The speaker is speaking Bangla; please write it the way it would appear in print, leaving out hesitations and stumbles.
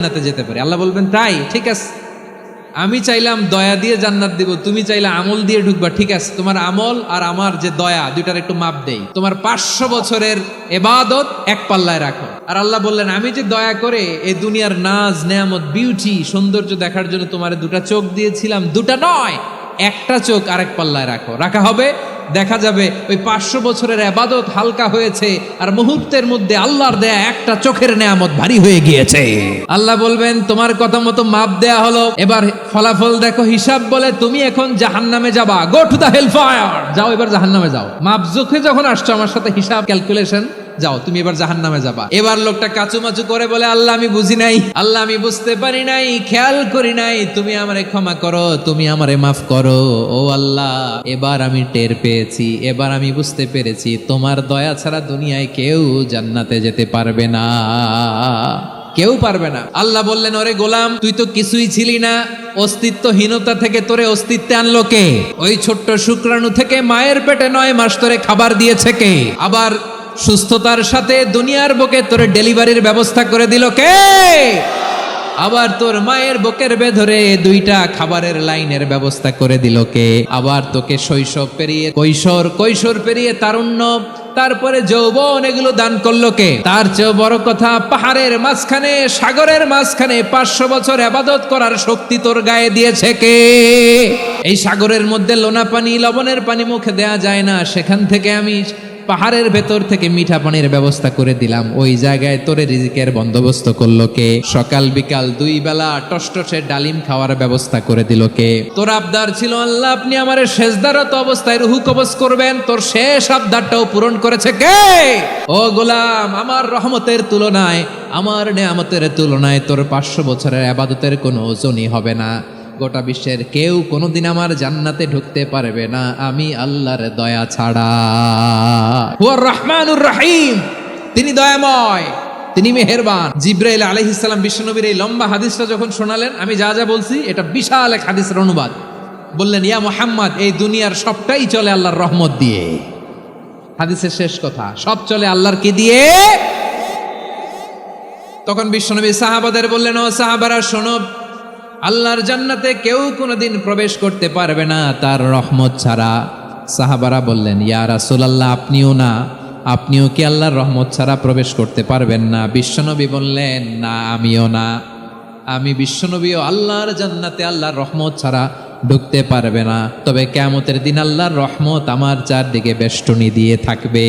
জান্নাতে যেতে পারি। আল্লাহ বলবেন তাই ঠিক আছে, আমি চাইলাম দয়া দিয়ে জান্নাত দিব, তুমি চাইলে আমল দিয়ে ঢুকবা, ঠিক আছে, তোমার আমল আর আমার যে দয়া দুইটার একটু মাপ দেই, তোমার 500 বছরের ইবাদত এক পাল্লায় রাখো। আর আল্লাহ বললেন আমি যে দয়া করে এই দুনিয়ার নাজ নেয়ামত বিউটি সৌন্দর্য দেখার জন্য তোমার দুটা চোখ দিয়েছিলাম, দুটা নয় একটা চোখ আরেক পাল্লায় রাখো। রাখা হবে, দেখা যাবে ওই 500 বছরের ইবাদত হালকা হয়েছে আর মুহূর্তের মধ্যে আল্লাহর দেয়া একটা চোখের নেয়ামত ভারী হয়ে গিয়েছে। আল্লাহ বলবেন তোমার কথা মতো মাপ দেয়া হলো, এবার ফলাফল দেখো, হিসাব বলে তুমি এখন জাহান্নামে যাবা, go to the hell fire, যাও এবার জাহান্নামে যাও। মাপ চোখে যখন আসছো আমার সাথে হিসাব ক্যালকুলেশন, যাও তুমি এবার জাহান্নামে যাবা। এবার লোকটা কাচুমাচু করে বলে আল্লাহ আমি বুঝি নাই, আল্লাহ আমি বুঝতে পারি নাই, খেয়াল করি নাই, তুমি আমারে ক্ষমা করো, তুমি আমারে মাফ করো। ও আল্লাহ এবার আমি টের পেয়েছি, এবার আমি বুঝতে পেরেছি তোমার দয়া ছাড়া দুনিয়ায় কেউ জান্নাতে যেতে পারবে না, কেউ পারবে না। আল্লাহ বললেন ওরে গোলাম তুই তো কিছুই ছিলি না, অস্তিত্বহীনতা থেকে তোরে অস্তিত্বে আনলো কে? ওই ছোট্ট শুক্রাণু থেকে মায়ের পেটে 9 মাস তোরে খাবার দিয়েছে কে? আবার সুস্থতার সাথে দুনিয়ার বুকে তোর ডেলিভারির ব্যবস্থা করে দিল কে? আবার তোর মায়ের বুকের ভেতরে 2টা খাবারের লাইনের ব্যবস্থা করে দিল কে? আবার তোকে শৈশব পেরিয়ে কৈশোর, কৈশোর পেরিয়ে তারুণ্য, তারপরে যৌবন, এগুলো দান করলো কে? তার চেয়ে বড় কথা, পাহাড়ের মাঝখানে সাগরের মাঝখানে 500 বছর ইবাদত করার শক্তি তোর গায়ে দিয়েছে কে? এই সাগরের মধ্যে লোনা পানি, লবণের পানি মুখে দেয়া যায় না, সেখান থেকে আমি পাহাড়ের ভেতর থেকে মিঠা পানির ব্যবস্থা করে দিলাম, ওই জায়গায় তোরে রিজিকের বন্দোবস্ত করলো কে? সকাল বিকাল 2 বেলা টসটসে ডালিম খাওয়ার ব্যবস্থা করে দিল কে? তোর আবদার ছিল আল্লাহ আপনি আমারে সেজদারত অবস্থায় রুহু কবজ করবেন, তোর শেষ আবদারটাও পূরণ করেছে কে? ও গোলাম আমার রহমতের তুলনায়, আমার নেয়ামতের তুলনায় তোর 500 বছরের ইবাদতের কোনো ওজনই হবে না। গোটা বিশ্বের কেউ কোনোদিন আমার জান্নাতে ঢুকতে পারবে না আমি আল্লাহর দয়া ছাড়া। হুয়ার রহমানুর রহিম, তিনি দয়াময়, তিনি মেহেরবান। জিব্রাইল আলাইহিস সালাম বিশ্বনবীর এই লম্বা হাদিসটা যখন শোনালেন, আমি যা যা বলছি এটা বিশাল এক হাদিসের অনুবাদ। বললেন ইয়া মুহাম্মদ এই দুনিয়ার সবটাই চলে আল্লাহর রহমত দিয়ে। হাদিসের শেষ কথা, সব চলে আল্লাহর কি দিয়ে? তখন বিশ্বনবী সাহাবাদের বললেন ও সাহাবারা শোনো, আল্লাহর জান্নাতে কেউ কোনোদিন প্রবেশ করতে পারবে না তার রহমত ছাড়া। সাহাবারা বললেন ইয়া রাসূলুল্লাহ আপনিও না, আপনিও কি আল্লাহর রহমত ছাড়া প্রবেশ করতে পারবেন না? বিশ্বনবী বললেন না আমিও না, আমি বিশ্বনবীও আল্লাহর জান্নাতে আল্লাহর রহমত ছাড়া ঢুকতে পারবে না, তবে কিয়ামতের দিন আল্লাহর রহমত আমার চারদিকে বেষ্টনী দিয়ে থাকবে।